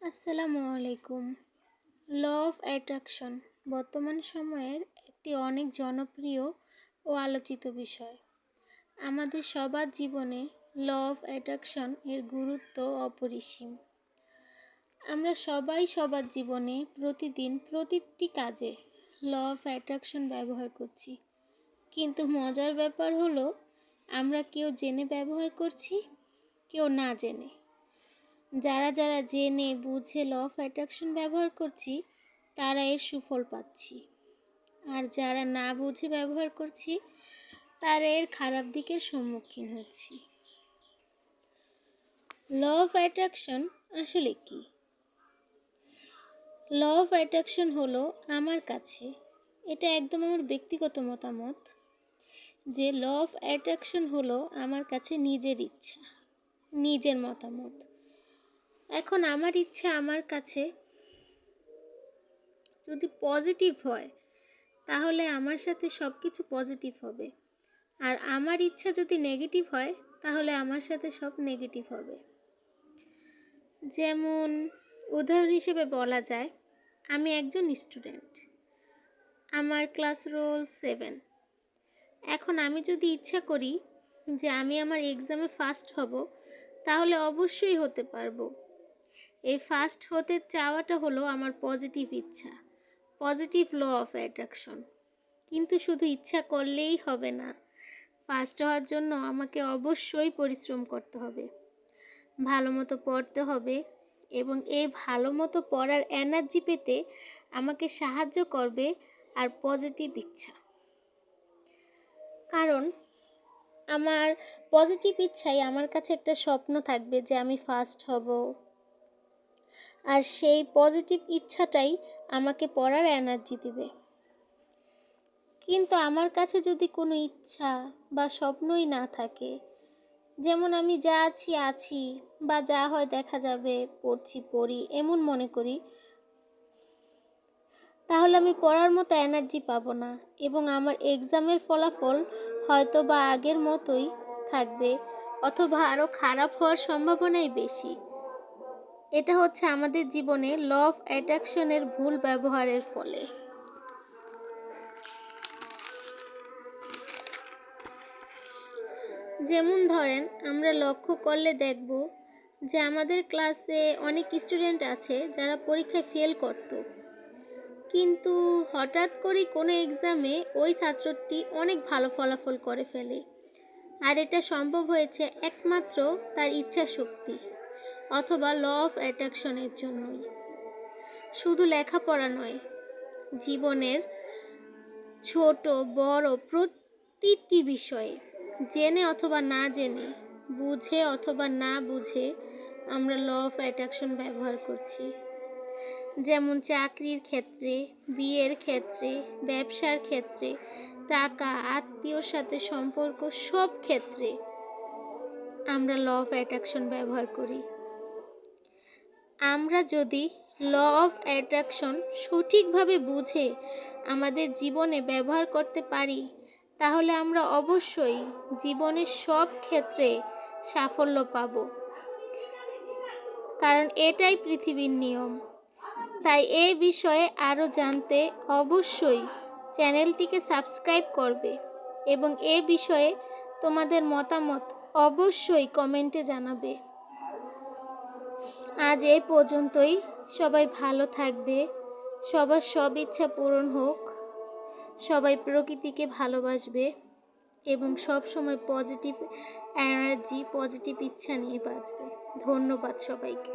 আসসালামু আলাইকুম। Law of attraction বর্তমান সময়ের একটি অনেক জনপ্রিয় ও আলোচিত বিষয়। আমাদের সবার জীবনে ল অফ অ্যাট্রাকশন এর গুরুত্ব অপরিসীম। আমরা সবাই সবার জীবনে প্রতিদিন প্রতিটি কাজে ল অফ অ্যাট্রাকশন ব্যবহার করছি, কিন্তু মজার ব্যাপার হলো আমরা কেউ জেনে ব্যবহার করছি, কেউ না জেনে। যারা জেনে বুঝে ল অফ অ্যাট্রাকশন ব্যবহার করছি তারা এর সুফল পাচ্ছি, আর যারা না বুঝে ব্যবহার করছি তারা এর খারাপ দিকের সম্মুখীন হচ্ছি। ল অফ অ্যাট্রাকশন আসলে কি? ল অফ অ্যাট্রাকশন হলো আমার কাছে, এটা একদম আমার ব্যক্তিগত মতামত, যে ল অফ অ্যাট্রাকশন হলো আমার কাছে নিজের ইচ্ছা, নিজের মতামত। এখন আমার ইচ্ছা আমার কাছে যদি পজিটিভ হয় তাহলে আমার সাথে সব কিছু পজিটিভ হবে, আর আমার ইচ্ছা যদি নেগেটিভ হয় তাহলে আমার সাথে সব নেগেটিভ হবে। যেমন উদাহরণ হিসেবে বলা যায়, আমি একজন স্টুডেন্ট, আমার ক্লাস রোল 7। এখন আমি যদি ইচ্ছা করি যে আমি আমার এক্সামে ফার্স্ট হব, তাহলে অবশ্যই হতে পারবো। এই ফার্স্ট হতে চাওয়াটা হলো আমার পজিটিভ ইচ্ছা, পজিটিভ ল অফ অ্যাট্রাকশন। কিন্তু শুধু ইচ্ছা করলেই হবে না, ফার্স্ট হওয়ার জন্য আমাকে অবশ্যই পরিশ্রম করতে হবে, ভালো মতো পড়তে হবে, এবং এই ভালো মতো পড়ার এনার্জি পেতে আমাকে সাহায্য করবে আর পজিটিভ ইচ্ছা। কারণ আমার পজিটিভ ইচ্ছাই আমার কাছে একটা স্বপ্ন থাকবে যে আমি ফার্স্ট হব, আর সেই পজিটিভ ইচ্ছাটাই আমাকে পড়ার এনার্জি দিবে। কিন্তু আমার কাছে যদি কোনো ইচ্ছা বা স্বপ্নই না থাকে, যেমন আমি যা আছি বা যা হয় দেখা যাবে, পড়ি এমন মনে করি, তাহলে আমি পড়ার মতো এনার্জি পাবো না, এবং আমার এক্সামের ফলাফল হয়তো বা আগের মতোই থাকবে, অথবা আরও খারাপ হওয়ার সম্ভাবনাই বেশি। এটা হচ্ছে আমাদের জীবনে ল অফ অ্যাট্রাকশনের ভুল ব্যবহারের ফলে। যেমন ধরেন, আমরা লক্ষ্য করলে দেখব যে আমাদের ক্লাসে অনেক স্টুডেন্ট আছে যারা পরীক্ষায় ফেল করত, কিন্তু হঠাৎ করে কোনো এক্সামে ওই ছাত্রটি অনেক ভালো ফলাফল করে ফেলে। আর এটা সম্ভব হয়েছে একমাত্র তার ইচ্ছা শক্তি অথবা ল অফ অ্যাট্রাকশনের জন্যই। শুধু লেখাপড়া নয়, জীবনের ছোট বড় প্রতিটি বিষয়ে জেনে অথবা না জেনে, বুঝে অথবা না বুঝে আমরা ল অফ অ্যাট্রাকশন ব্যবহার করছি। যেমন চাকরির ক্ষেত্রে, বিয়ের ক্ষেত্রে, ব্যবসার ক্ষেত্রে, টাকা, আত্মীয়র সাথে সম্পর্ক, সব ক্ষেত্রে আমরা ল অফ অ্যাট্রাকশন ব্যবহার করি। আমরা যদি ল অফ অ্যাট্রাকশন সঠিকভাবে বুঝে আমাদের জীবনে ব্যবহার করতে পারি, তাহলে আমরা অবশ্যই জীবনের সব ক্ষেত্রে সাফল্য পাব, কারণ এটাই পৃথিবীর নিয়ম। তাই এই বিষয়ে আরও জানতে অবশ্যই চ্যানেলটিকে সাবস্ক্রাইব করবে, এবং এ বিষয়ে তোমাদের মতামত অবশ্যই কমেন্টে জানাবে। আজ এই পর্যন্তই। সবাই ভালো থাকবে, সবার সব ইচ্ছা পূরণ হোক, সবাই প্রকৃতিকে ভালোবাসবে এবং সব সময় পজিটিভ এনার্জি, পজিটিভ ইচ্ছা নিয়ে বাঁচবে। ধন্যবাদ সবাইকে।